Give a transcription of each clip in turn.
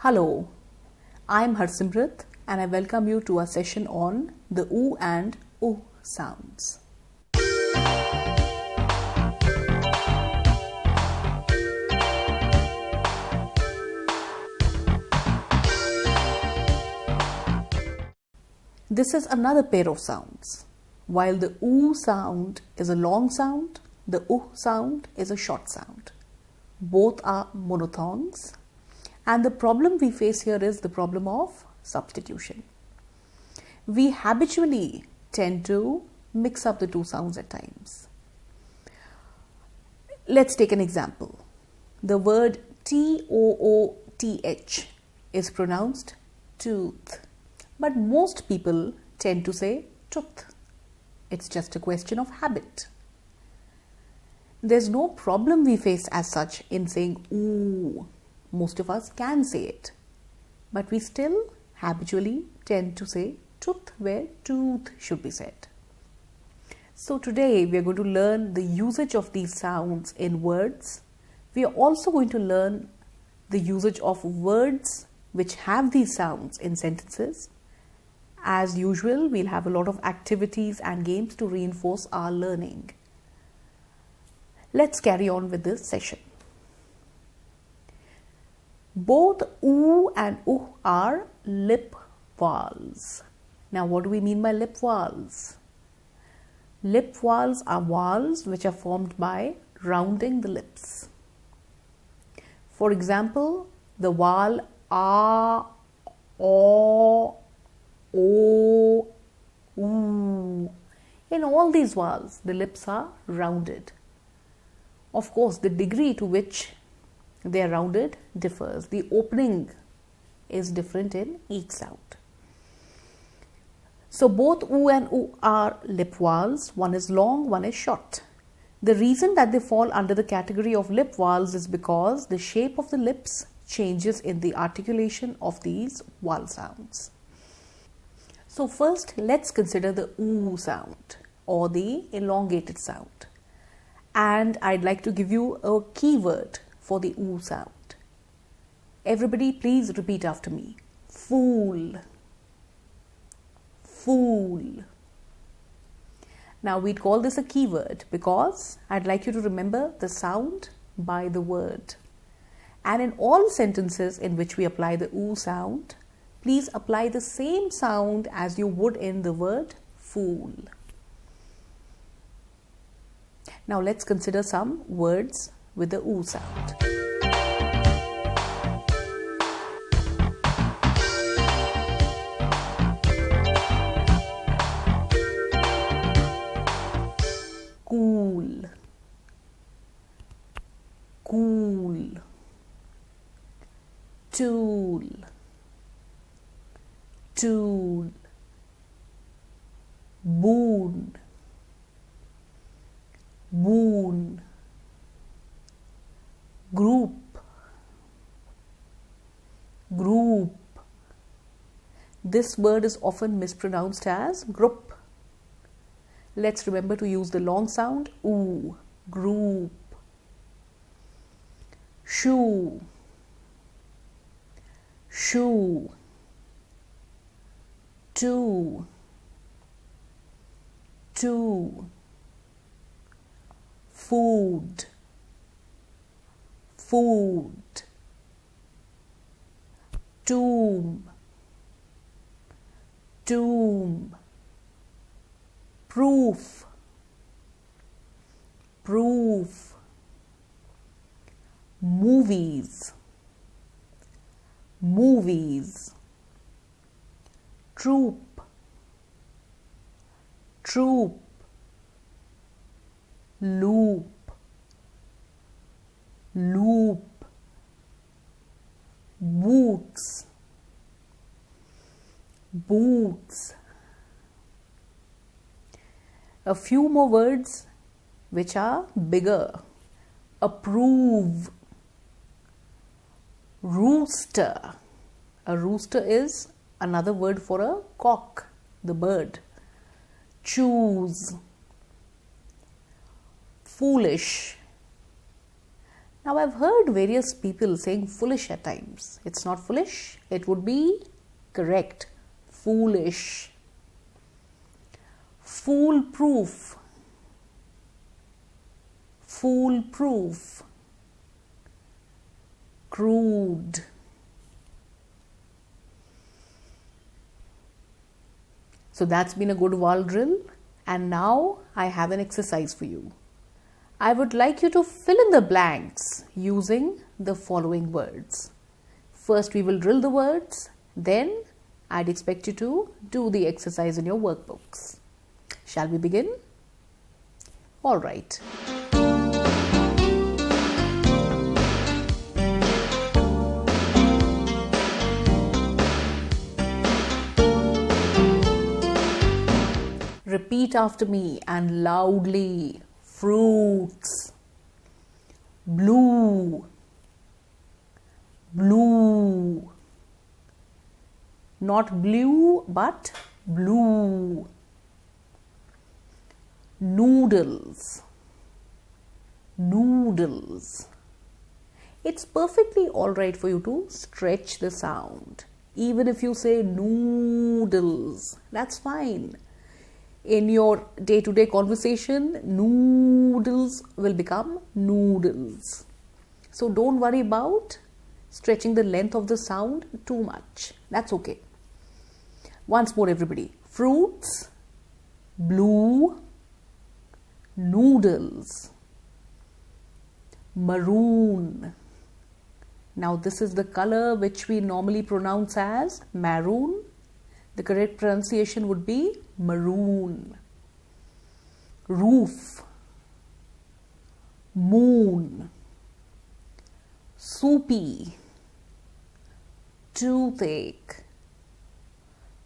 Hello, I'm Harsimrat and I welcome you to a session on the oo and sounds. This is another pair of sounds. While the oo sound is a long sound, the sound is a short sound. Both are monophthongs, and the problem we face here is the problem of substitution. We habitually tend to mix up the two sounds at times. Let's take an example. The word tooth is pronounced tooth, but most people tend to say tooth. It's just a question of habit. There's no problem we face as such in saying ooh. Most of us can say it, but we still habitually tend to say tooth where tooth should be said. So today we are going to learn the usage of these sounds in words. We are also going to learn the usage of words which have these sounds in sentences. As usual, we'll have a lot of activities and games to reinforce our learning. Let's carry on with this session. Both oo and are lip vowels. Now, what do we mean by lip vowels? Lip vowels are vowels which are formed by rounding the lips. For example, the vowel a, o, o, oo. In all these vowels, the lips are rounded. Of course, the degree to which they are rounded differs. The opening is different in each sound. So both oo and are lip vowels. One is long, one is short. The reason that they fall under the category of lip vowels is because the shape of the lips changes in the articulation of these vowel sounds. So first, let's consider the oo sound or the elongated sound. And I'd like to give you a keyword for the oo sound. Everybody please repeat after me. Fool. Fool. Now we'd call this a keyword because I'd like you to remember the sound by the word. And in all sentences in which we apply the oo sound, please apply the same sound as you would in the word fool. Now let's consider some words with the oo sound. Cool, cool. Tool, tool. Boon, boon. Group, group. This word is often mispronounced as group. Let's remember to use the long sound oo. Group. Shoe, shoe. Two, two. Food, food. Tomb, tomb. Proof, proof. Movies, movies. Troop, troop. Loop, loop. Boots, boots. A few more words which are bigger. Approve, rooster. A rooster is another word for a cock, the bird. Choose, foolish. Now I've heard various people saying foolish at times. It's not foolish. It would be correct. Foolish. Foolproof. Foolproof. Crude. So that's been a good vowel drill, and now I have an exercise for you. I would like you to fill in the blanks using the following words. First we will drill the words, then I'd expect you to do the exercise in your workbooks. Shall we begin? All right. Repeat after me and loudly. Fruits. Blue. Blue. Not blue but blue. Noodles. Noodles. It's perfectly alright for you to stretch the sound. Even if you say noodles, that's fine. In your day-to-day conversation, noodles will become noodles. So don't worry about stretching the length of the sound too much. That's okay. Once more, everybody. Fruits, blue, noodles, maroon. Now this is the color which we normally pronounce as maroon. The correct pronunciation would be maroon. Roof, moon, soupy, toothache,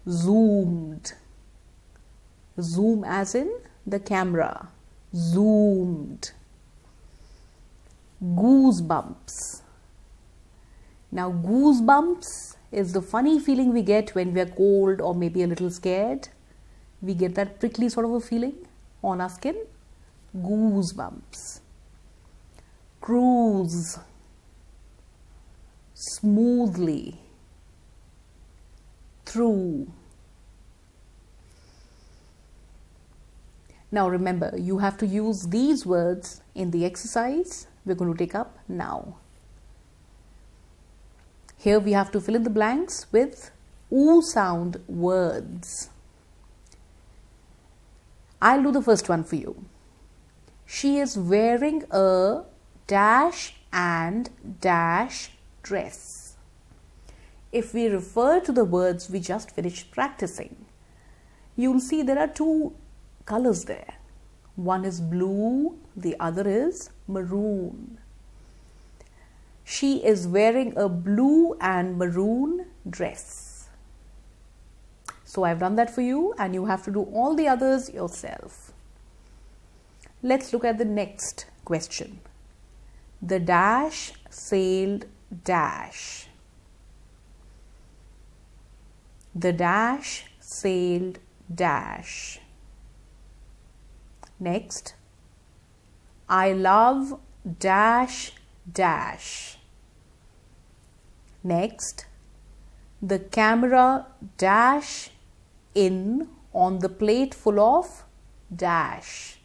zoomed. Zoom as in the camera. Zoomed. Goosebumps. Now goosebumps is the funny feeling we get when we are cold or maybe a little scared. We get that prickly sort of a feeling on our skin. Goosebumps. Cruise. Smoothly. Through. Now remember, you have to use these words in the exercise we're going to take up now. Here we have to fill in the blanks with oo sound words. I'll do the first one for you. She is wearing a dash and dash dress. If we refer to the words we just finished practicing, you'll see there are two colors there. One is blue, the other is maroon. She is wearing a blue and maroon dress. So I've done that for you and you have to do all the others yourself. Let's look at the next question. The dash sailed dash. The dash sailed dash. Next, I love dash dash. Next, the camera dash in on the plate full of dash.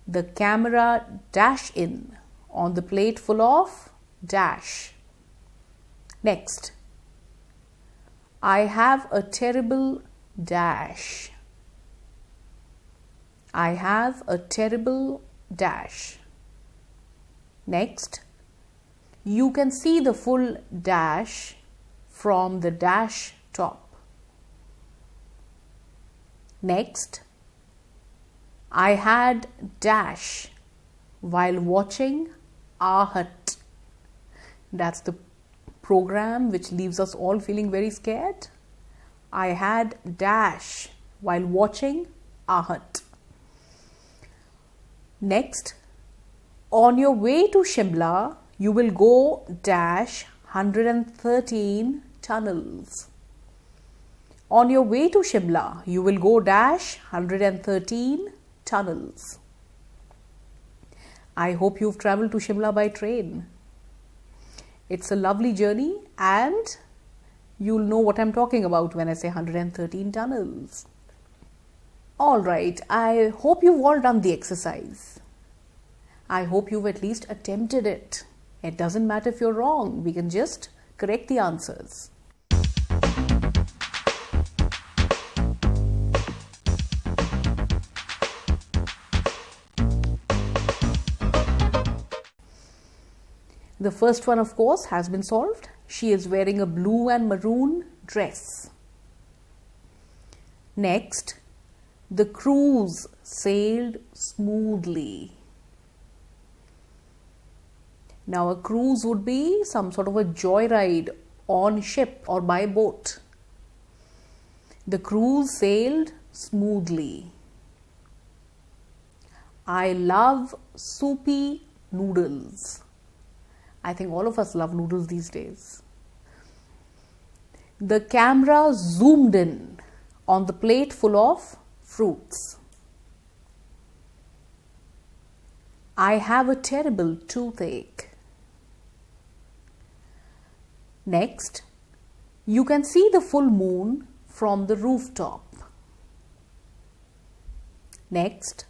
The camera dash in on the plate full of dash. Next, I have a terrible dash. I have a terrible dash. Next, you can see the full dash from the dash top. Next, I had dash while watching Aahat. That's the program which leaves us all feeling very scared. I had dash while watching Aahat. Next, on your way to Shimla, you will go dash 113 tunnels. On your way to Shimla, you will go dash 113 tunnels. I hope you've travelled to Shimla by train. It's a lovely journey and you'll know what I'm talking about when I say 113 tunnels. Alright, I hope you've all done the exercise. I hope you've at least attempted it. It doesn't matter if you're wrong, we can just correct the answers. The first one, of course, has been solved. She is wearing a blue and maroon dress. Next, the cruise sailed smoothly. Now, a cruise would be some sort of a joyride on ship or by boat. The cruise sailed smoothly. I love soupy noodles. I think all of us love noodles these days. The camera zoomed in on the plate full of fruits. I have a terrible toothache. Next, you can see the full moon from the rooftop. Next,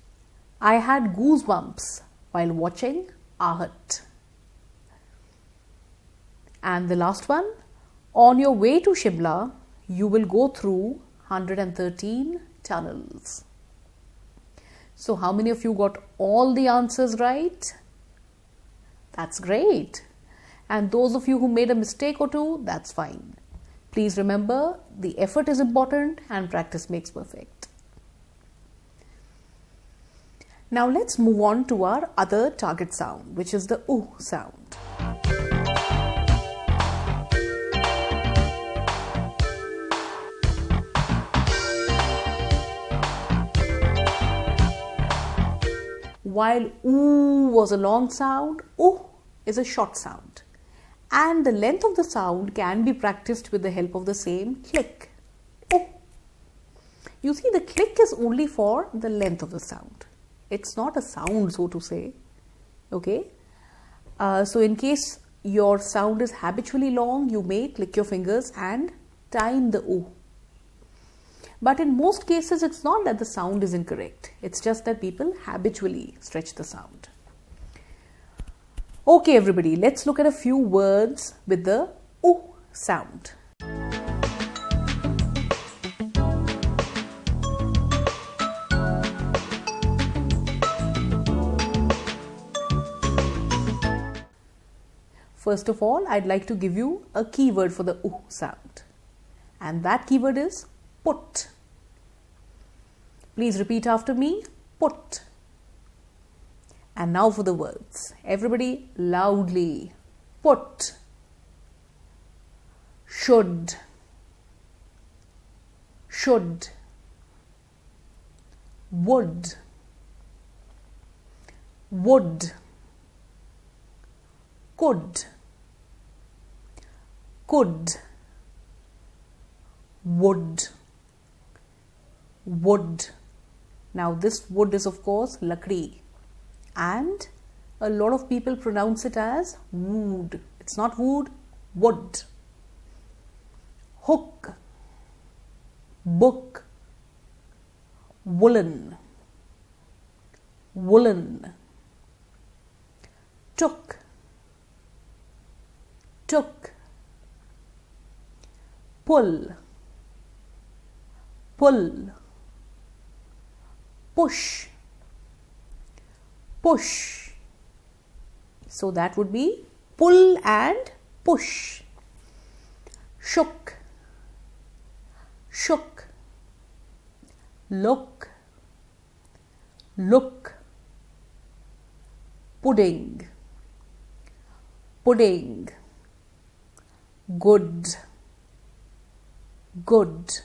I had goosebumps while watching Aahat. And the last one, on your way to Shimla, you will go through 113 tunnels. So how many of you got all the answers right? That's great. And those of you who made a mistake or two, that's fine. Please remember, the effort is important and practice makes perfect. Now let's move on to our other target sound, which is the oo sound. While oo was a long sound, oo is a short sound. And the length of the sound can be practiced with the help of the same click. Oo. You see, the click is only for the length of the sound. It's not a sound, so to say. Okay. So in case your sound is habitually long, you may click your fingers and time the oo. But in most cases, it's not that the sound is incorrect. It's just that people habitually stretch the sound. Okay, everybody, let's look at a few words with the oo sound. First of all, I'd like to give you a keyword for the oo sound. And that keyword is put. Please repeat after me, put. And now for the words. Everybody loudly. Put. Should. Should. Would. Would. Could. Could. Would. Would. Now this wood is of course lakdi, and a lot of people pronounce it as wood. It's not wood, wood. Hook, book, woolen, woolen. Took, took. Pull, pull. Push, push. So that would be pull and push. Shook, shook. Look, look. Pudding, pudding. Good, good.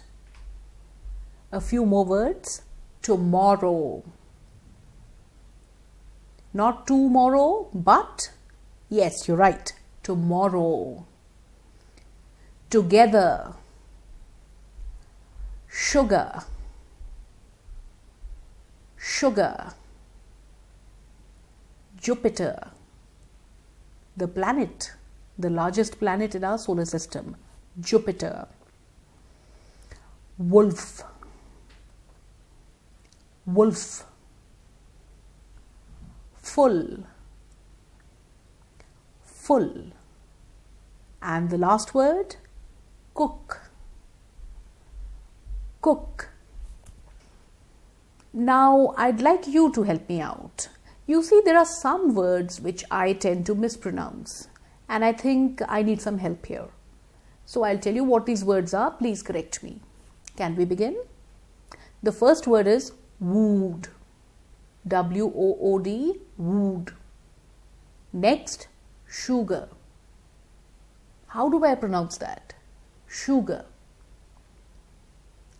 A few more words. Tomorrow. Not tomorrow, but yes, you're right. Tomorrow. Together. Sugar. Sugar. Jupiter, the planet, the largest planet in our solar system, Jupiter. Wolf, wolf. Full, full. And the last word, cook, cook. Now, I'd like you to help me out. You see, there are some words which I tend to mispronounce, and I think I need some help here. So, I'll tell you what these words are. Please correct me. Can we begin? The first word is wood. W-O-O-D, wood. Next, sugar. How do I pronounce that? Sugar.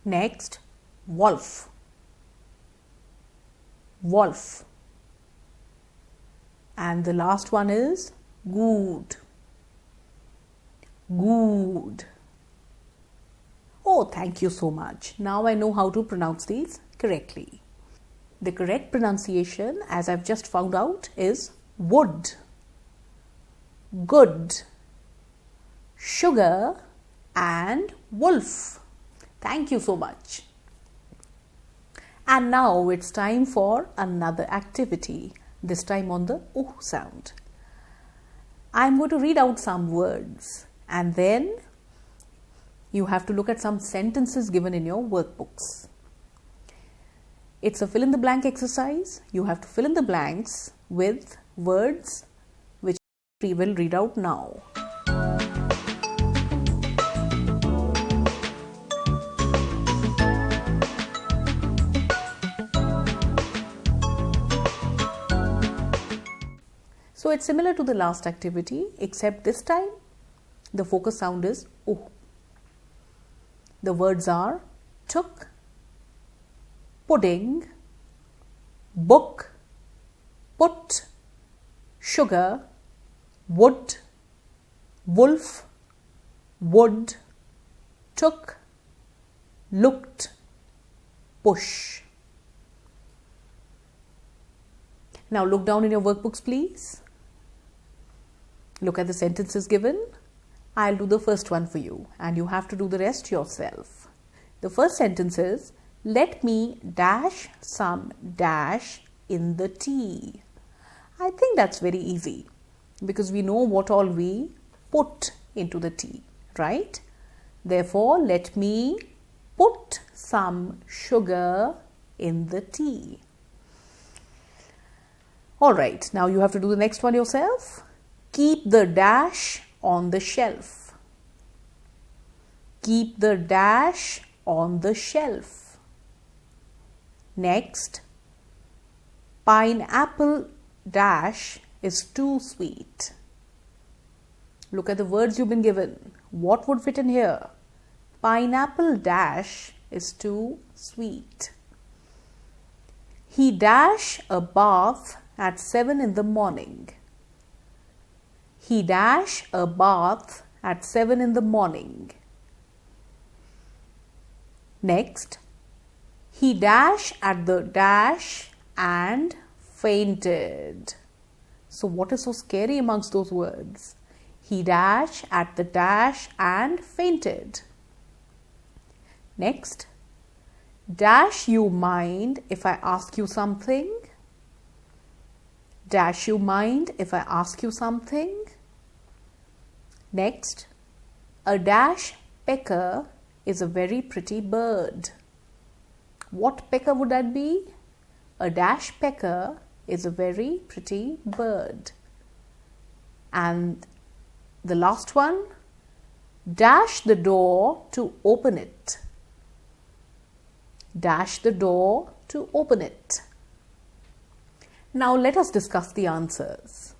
Next, wolf. Wolf. And the last one is good. Good. Oh, thank you so much. Now I know how to pronounce these correctly. The correct pronunciation, as I've just found out, is wood, good, sugar, and wolf. Thank you so much. And now it's time for another activity, this time on the ooh sound. I'm going to read out some words and then you have to look at some sentences given in your workbooks. It's a fill in the blank exercise. You have to fill in the blanks with words which we will read out now. So it's similar to the last activity, except this time the focus sound is ooh. The words are took, pudding, book, put, sugar, wood, wolf, would, took, looked, push. Now look down in your workbooks, please. Look at the sentences given. I'll do the first one for you and you have to do the rest yourself. The first sentence is, let me dash some dash in the tea. I think that's very easy because we know what all we put into the tea, right? Therefore, let me put some sugar in the tea. All right, now you have to do the next one yourself. Keep the dash on the shelf. Keep the dash on the shelf. Next, pineapple dash is too sweet. Look at the words you've been given. What would fit in here? Pineapple dash is too sweet. He dash a bath at 7 in the morning. He dash a bath at 7 in the morning. Next, he dash at the dash and fainted. So what is so scary amongst those words? He dash at the dash and fainted. Next, dash you mind if I ask you something? Dash you mind if I ask you something? Next, a dash pecker is a very pretty bird. What pecker would that be? A dash pecker is a very pretty bird. And the last one, dash the door to open it. Dash the door to open it. Now let us discuss the answers.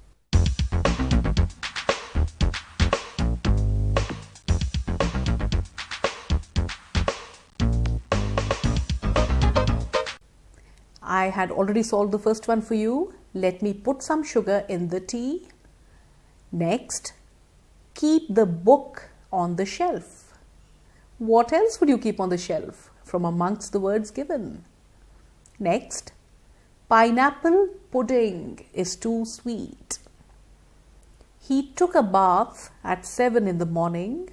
I had already solved the first one for you. Let me put some sugar in the tea. Next, keep the book on the shelf. What else would you keep on the shelf from amongst the words given? Next, Pineapple pudding is too sweet. He took a bath at 7 in the morning.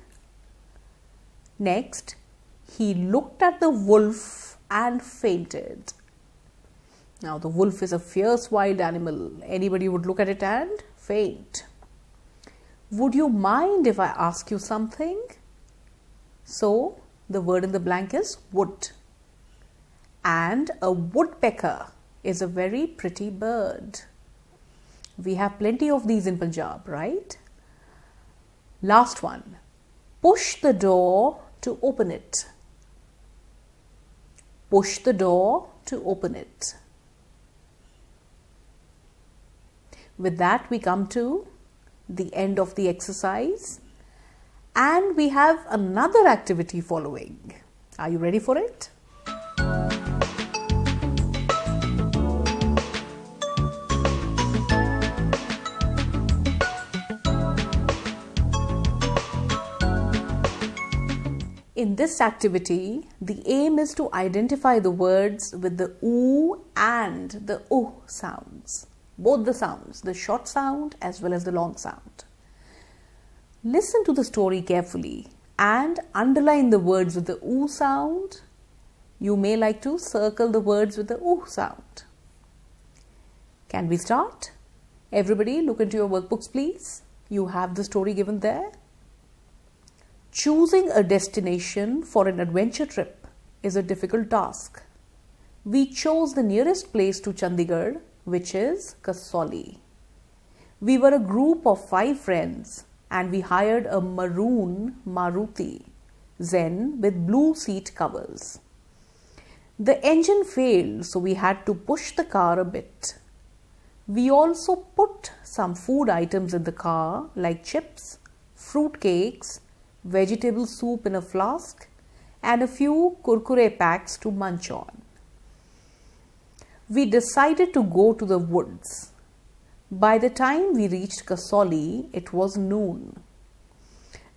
Next, he looked at the wolf and fainted. Now, the wolf is a fierce wild animal. Anybody would look at it and faint. Would you mind if I ask you something? So, the word in the blank is wood. And a woodpecker is a very pretty bird. We have plenty of these in Punjab, right? Last one. Push the door to open it. Push the door to open it. With that, we come to the end of the exercise, and we have another activity following. Are you ready for it? In this activity, the aim is to identify the words with the oo and the sounds. Both the sounds, the short sound as well as the long sound. Listen to the story carefully and underline the words with the oo sound. You may like to circle the words with the oo sound. Can we start? Everybody look into your workbooks, please. You have the story given there. Choosing a destination for an adventure trip is a difficult task. We chose the nearest place to Chandigarh, which is Kasauli. We were a group of 5 friends and we hired a maroon Maruti Zen with blue seat covers. The engine failed, so we had to push the car a bit. We also put some food items in the car like chips, fruit cakes, vegetable soup in a flask, and a few kurkure packs to munch on. We decided to go to the woods. By the time we reached Kasauli, it was noon.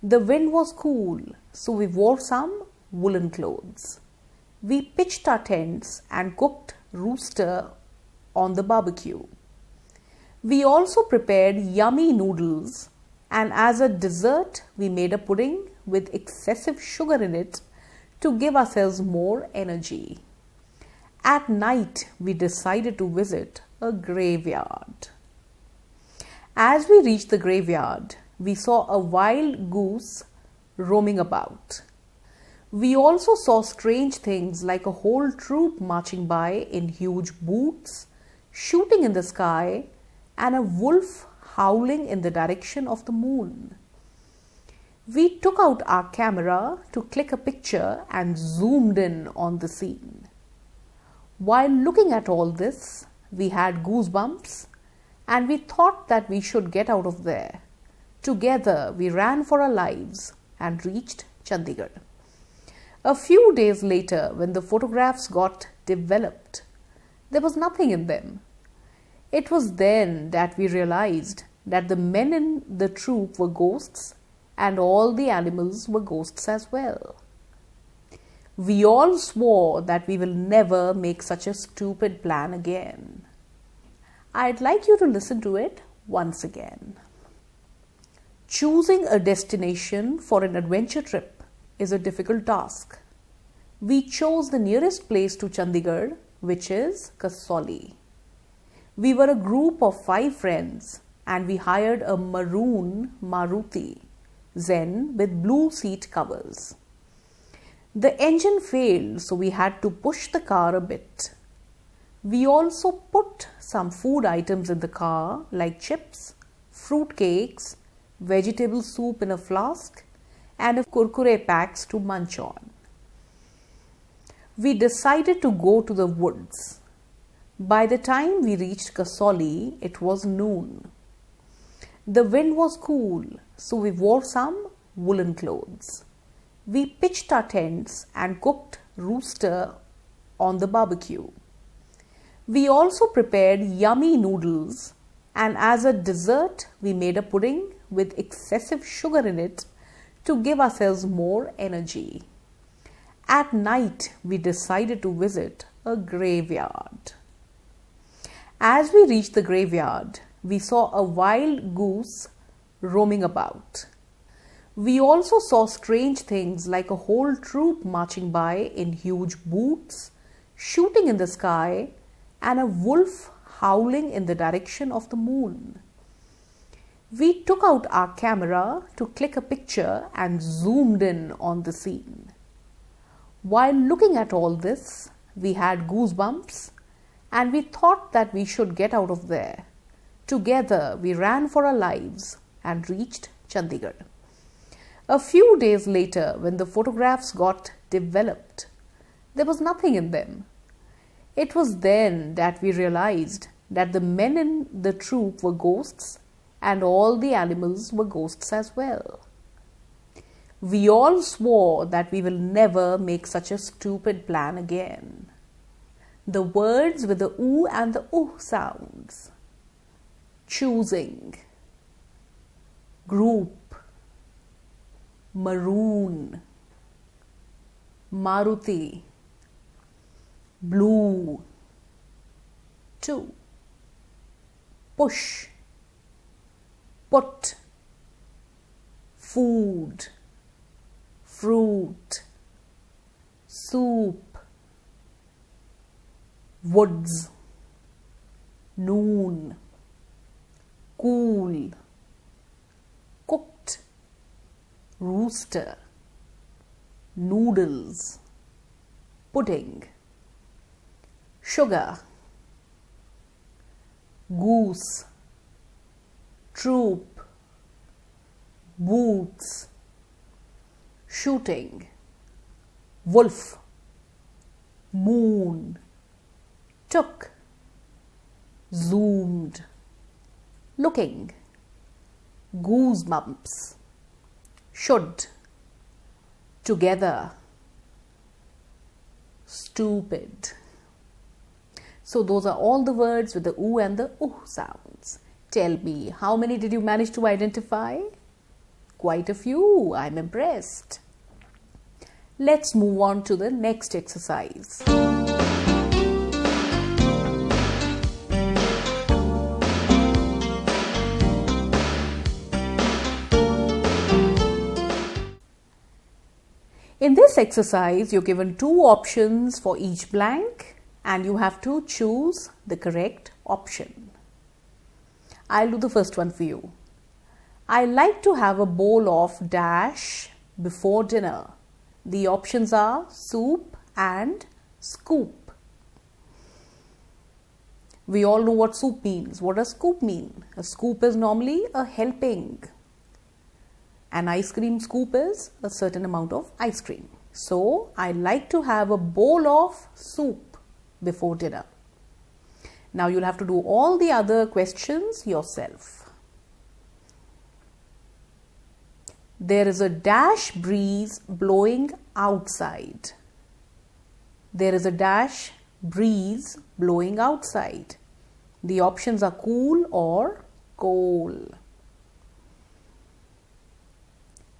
The wind was cool, so we wore some woolen clothes. We pitched our tents and cooked rooster on the barbecue. We also prepared yummy noodles, and as a dessert, we made a pudding with excessive sugar in it to give ourselves more energy. At night, we decided to visit a graveyard. As we reached the graveyard, we saw a wild goose roaming about. We also saw strange things like a whole troop marching by in huge boots, shooting in the sky, and a wolf howling in the direction of the moon. We took out our camera to click a picture and zoomed in on the scene. While looking at all this, we had goosebumps and we thought that we should get out of there. Together, we ran for our lives and reached Chandigarh. A few days later, when the photographs got developed, there was nothing in them. It was then that we realized that the men in the troop were ghosts and all the animals were ghosts as well. We all swore that we will never make such a stupid plan again. I'd like you to listen to it once again. Choosing a destination for an adventure trip is a difficult task. We chose the nearest place to Chandigarh, which is Kasauli. We were a group of 5 friends and we hired a maroon Maruti Zen with blue seat covers. The engine failed, so we had to push the car a bit. We also put some food items in the car like chips, fruit cakes, vegetable soup in a flask, and a kurkure packs to munch on. We decided to go to the woods. By the time we reached Kasauli, it was noon. The wind was cool, so we wore some woolen clothes. We pitched our tents and cooked rooster on the barbecue. We also prepared yummy noodles, and as a dessert, we made a pudding with excessive sugar in it to give ourselves more energy. At night, we decided to visit a graveyard. As we reached the graveyard, we saw a wild goose roaming about. We also saw strange things like a whole troop marching by in huge boots, shooting in the sky, and a wolf howling in the direction of the moon. We took out our camera to click a picture and zoomed in on the scene. While looking at all this, we had goosebumps and we thought that we should get out of there. Together, we ran for our lives and reached Chandigarh. A few days later, when the photographs got developed, there was nothing in them. It was then that we realized that the men in the troop were ghosts and all the animals were ghosts as well. We all swore that we will never make such a stupid plan again. The words with the oo and the uh sounds. Choosing. Group. Maroon. Maruti. Blue. 2. Push. Put. Food. Fruit. Soup. Woods. Noon. Cool. Cooked. Rooster. Noodles. Pudding. Sugar. Goose. Troop. Boots. Shooting. Wolf. Moon. Took. Zoomed. Looking. Goosebumps. Should. Together. Stupid. So those are all the words with the oo and the sounds. Tell me, how many did you manage to identify? Quite a few. I'm impressed. Let's move on to the next exercise. In this exercise, you're given 2 options for each blank and you have to choose the correct option. I'll do the first one for you. I like to have a bowl of dash before dinner. The options are soup and scoop. We all know what soup means. What does scoop mean? A scoop is normally a helping. An ice cream scoop is a certain amount of ice cream. So, I like to have a bowl of soup before dinner. Now, you'll have to do all the other questions yourself. There is a dash breeze blowing outside. There is a dash breeze blowing outside. The options are cool or cold.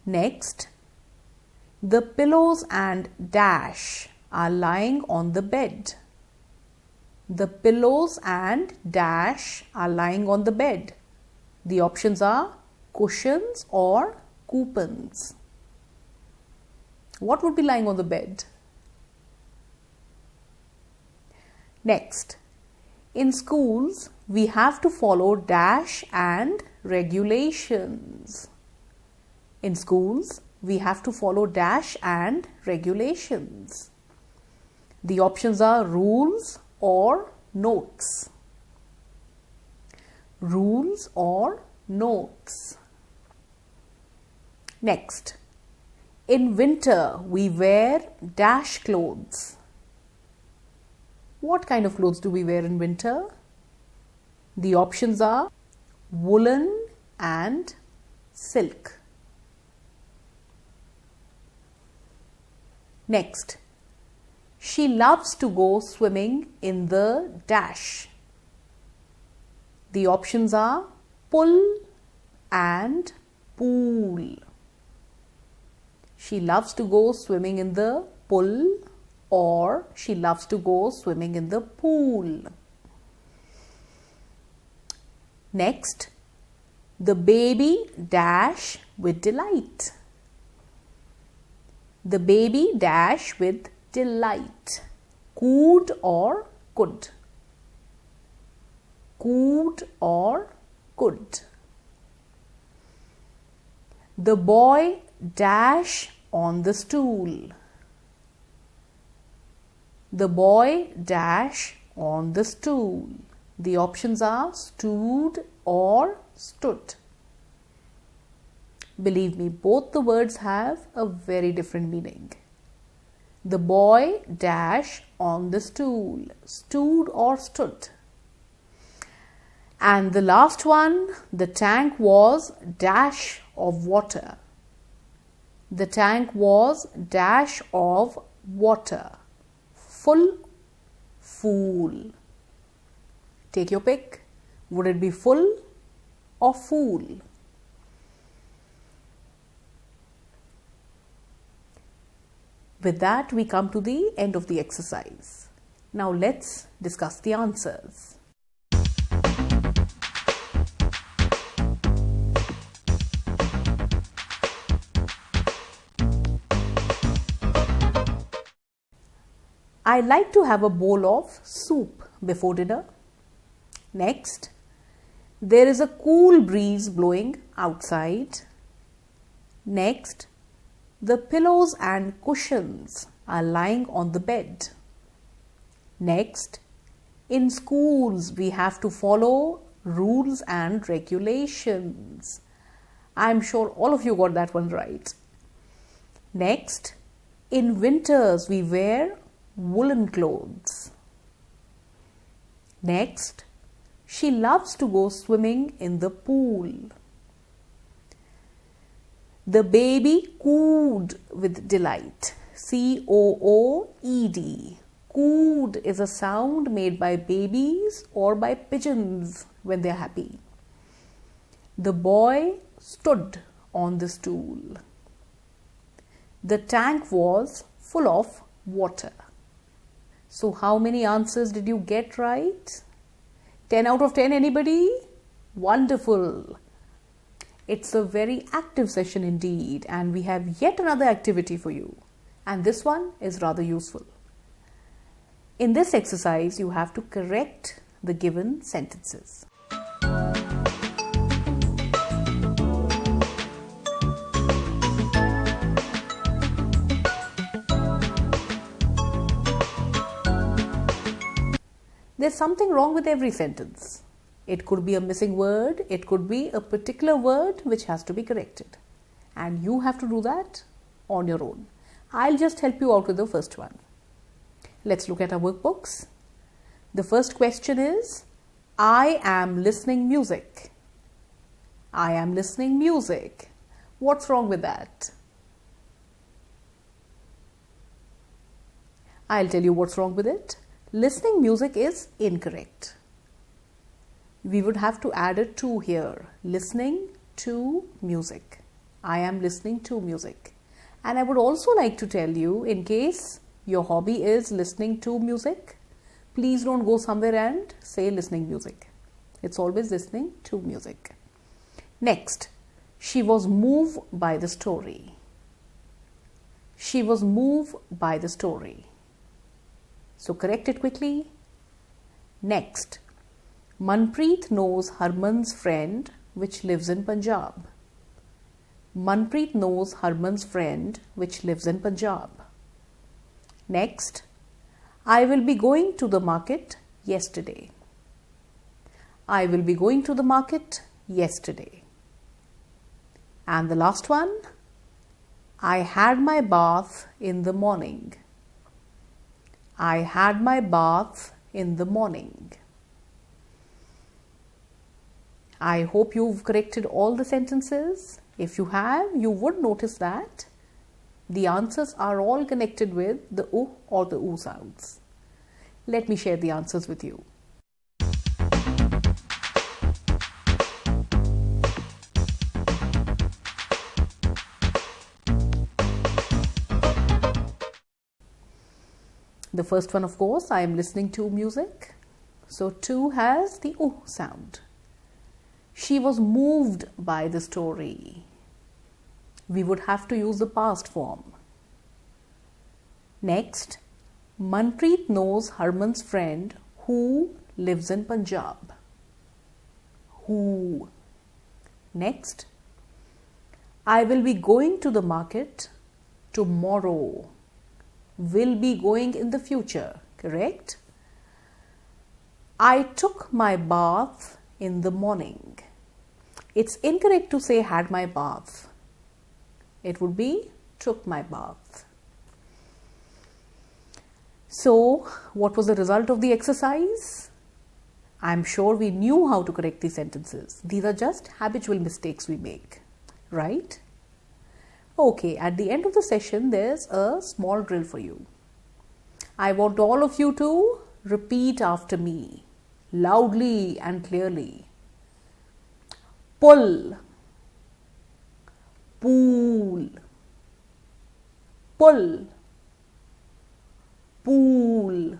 Next, the pillows and dash are lying on the bed. The pillows and dash are lying on the bed. The options are cushions or coupons. What would be lying on the bed? Next, in schools, we have to follow dash and regulations. In schools, we have to follow dash and regulations. The options are rules or notes. Rules or notes. Next, in winter, we wear dash clothes. What kind of clothes do we wear in winter? The options are woolen and silk. Next, she loves to go swimming in the dash. The options are pool and pool. She loves to go swimming in the pool or she loves to go swimming in the pool. Next, the baby dash with delight. The baby dash with delight. Cooed or could? Cooed or could? The boy dash on the stool. The boy dash on the stool. The options are stooed or stood. Believe me, both the words have a very different meaning. The boy dash on the stool. Stooed or stood. And the last one, the tank was dash of water. The tank was dash of water. Full, fool. Take your pick. Would it be full or fool? With that, we come to the end of the exercise. Now let's discuss the answers. I like to have a bowl of soup before dinner. Next, there is a cool breeze blowing outside. Next, the pillows and cushions are lying on the bed. Next, in schools we have to follow rules and regulations. I'm sure all of you got that one right. Next, in winters we wear woolen clothes. Next, she loves to go swimming in the pool. The baby cooed with delight. C-O-O-E-D. Cooed is a sound made by babies or by pigeons when they are happy. The boy stood on the stool. The tank was full of water. So how many answers did you get right? 10 out of 10, anybody? Wonderful. It's a very active session indeed, and we have yet another activity for you. And this one is rather useful. In this exercise, you have to correct the given sentences. There's something wrong with every sentence. It could be a missing word, it could be a particular word which has to be corrected. And you have to do that on your own. I'll just help you out with the first one. Let's look at our workbooks. The first question is, I am listening music. I am listening music. What's wrong with that? I'll tell you what's wrong with it. Listening music is incorrect. We would have to add a to here. Listening to music. I am listening to music. And I would also like to tell you, in case your hobby is listening to music, please don't go somewhere and say listening music. It's always listening to music. Next, she was moved by the story. She was moved by the story. So correct it quickly. Next, Manpreet knows Harman's friend which lives in Punjab. Manpreet knows Harman's friend which lives in Punjab. Next, I will be going to the market yesterday. I will be going to the market yesterday. And the last one, I had my bath in the morning. I had my bath in the morning. I hope you've corrected all the sentences. If you have, you would notice that the answers are all connected with the oo or the oo sounds. Let me share the answers with you. The first one, of course, I am listening to music. So to has the oo sound. She was moved by the story. We would have to use the past form. Next, Manpreet knows Harman's friend who lives in Punjab. Who. Next, I will be going to the market tomorrow. Will be going in the future, correct? I took my bath in the morning. It's incorrect to say had my bath. It would be took my bath. So, what was the result of the exercise? I'm sure we knew how to correct these sentences. These are just habitual mistakes we make, right? Okay, at the end of the session, there's a small drill for you. I want all of you to repeat after me, loudly and clearly. Pull, pool, pull, pool,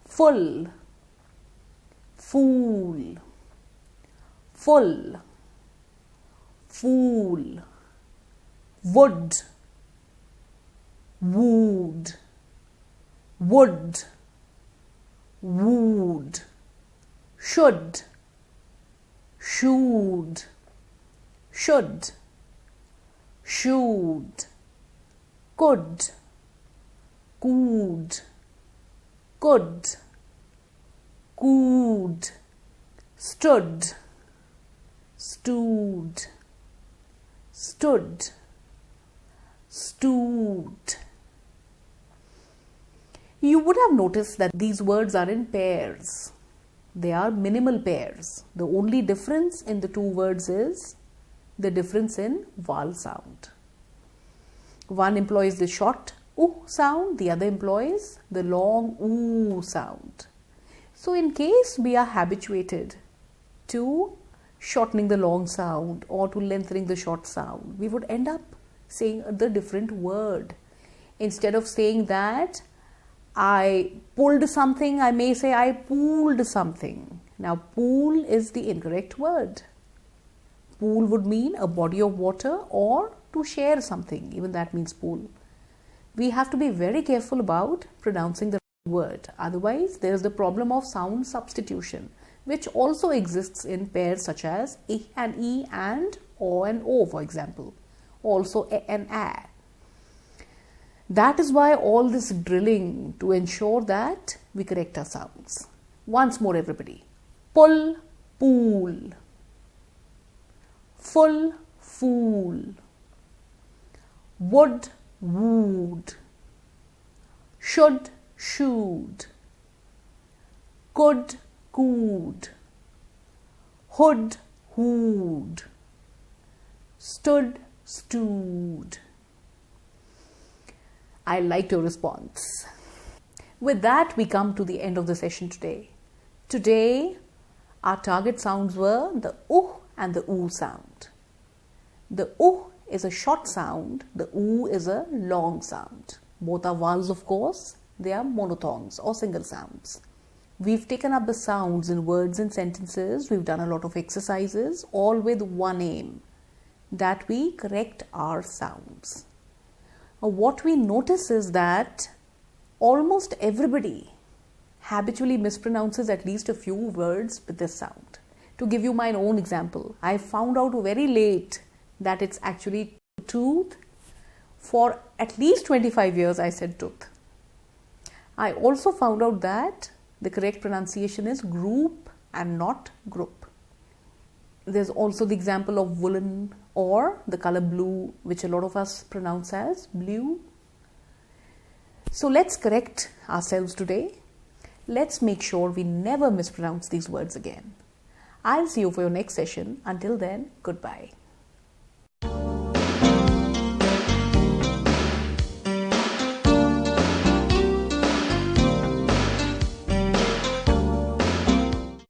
full, fool, full, fool, wood, wood, wood, wood, should, should, should, should, could, cooed, could, cooed, stood, stewed, stood, stewed. You would have noticed that these words are in pairs. They are minimal pairs. The only difference in the two words is the difference in vowel sound. One employs the short oo sound, the other employs the long oo sound. So in case we are habituated to shortening the long sound or to lengthening the short sound, we would end up saying the different word. Instead of saying that I pulled something, I may say I pooled something. Now, pool is the incorrect word. Pool would mean a body of water or to share something. Even that means pool. We have to be very careful about pronouncing the word. Otherwise, there is the problem of sound substitution, which also exists in pairs such as I and E and O and O, for example. Also A and A. That is why all this drilling to ensure that we correct our sounds. Once more, everybody. Pull, pool. Full, fool. Would, wood. Should, should. Could, cooed. Hood, hooed. Stood, stewed. I liked your response. With that, we come to the end of the session today. Today, our target sounds were the ooh and the oo sound. The ooh is a short sound, the oo is a long sound. Both are vowels, of course. They are monophthongs or single sounds. We've taken up the sounds in words and sentences. We've done a lot of exercises, all with one aim, that we correct our sounds. What we notice is that almost everybody habitually mispronounces at least a few words with this sound. To give you my own example, I found out very late that it's actually tooth. For at least 25 years, I said tooth. I also found out that the correct pronunciation is group and not group. There's also the example of woolen or the color blue, which a lot of us pronounce as blue. So let's correct ourselves today. Let's make sure we never mispronounce these words again. I'll see you for your next session. Until then, goodbye.